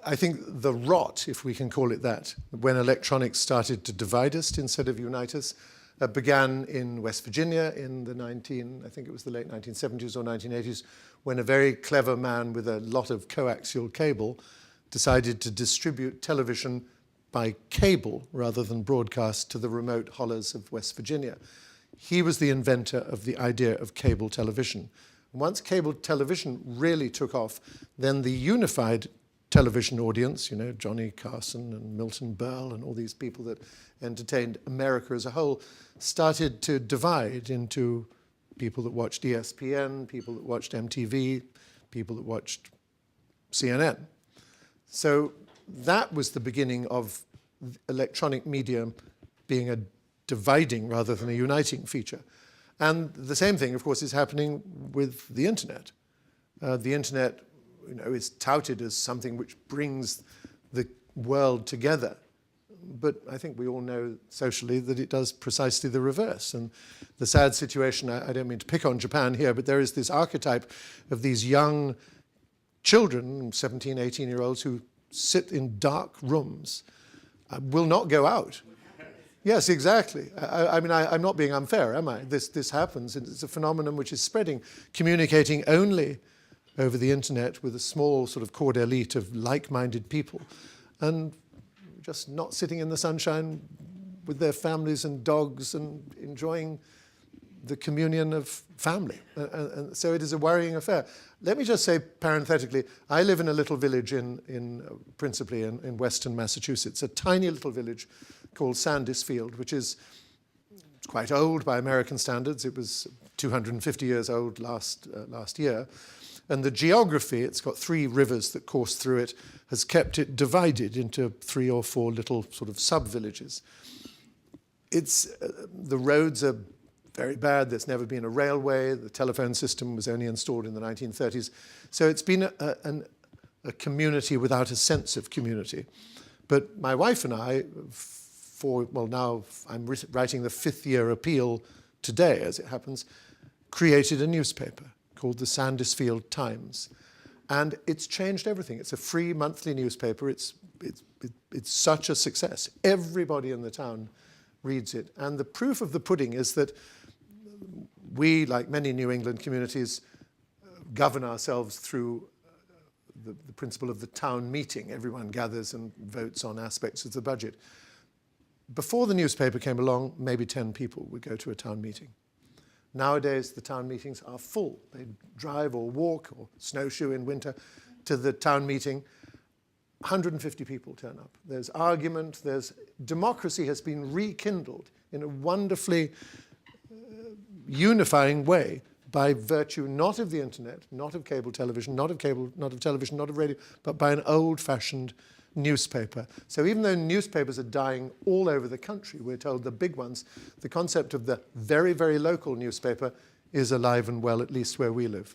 I think the rot, if we can call it that, when electronics started to divide us instead of unite us, began in West Virginia in the I think it was the late 1970s or 1980s, when a very clever man with a lot of coaxial cable decided to distribute television by cable rather than broadcast to the remote hollows of West Virginia. He was the inventor of the idea of cable television. Once cable television really took off, then the unified television audience, you know, Johnny Carson and Milton Berle and all these people that entertained America as a whole, started to divide into people that watched ESPN, people that watched MTV, people that watched CNN. So that was the beginning of electronic media being a dividing rather than a uniting feature. And the same thing, of course, is happening with the internet. The internet, you know, is touted as something which brings the world together. But I think we all know socially that it does precisely the reverse. And the sad situation, I don't mean to pick on Japan here, but there is this archetype of these young children, 17, 18-year-olds, who sit in dark rooms, will not go out. Yes, exactly. I mean, I'm not being unfair, am I? This happens. It's a phenomenon which is spreading, communicating only over the internet with a small sort of core elite of like-minded people, and just not sitting in the sunshine with their families and dogs and enjoying the communion of family. And so it is a worrying affair. Let me just say parenthetically, I live in a little village principally in western Massachusetts, a tiny little village called Sandisfield, which is quite old by American standards. It was 250 years old last year. And the geography, it's got 3 rivers that course through it, has kept it divided into 3 or 4 little sort of sub-villages. The roads are very bad. There's never been a railway. The telephone system was only installed in the 1930s. So it's been a community without a sense of community. But my wife and I, now I'm writing the 5th year appeal today, as it happens, created a newspaper called the Sandisfield Times. And it's changed everything. It's a free monthly newspaper. It's such a success. Everybody in the town reads it. And the proof of the pudding is that we, like many New England communities, govern ourselves through the principle of the town meeting. Everyone gathers and votes on aspects of the budget. Before the newspaper came along, maybe 10 people would go to a town meeting. Nowadays, the town meetings are full. They drive or walk or snowshoe in winter to the town meeting. 150 people turn up. There's argument, democracy has been rekindled in a wonderfully unifying way by virtue not of the internet, not of cable television, not of television, not of radio, but by an old-fashioned newspaper. So even though newspapers are dying all over the country, we're told the big ones, the concept of the very, very local newspaper is alive and well, at least where we live.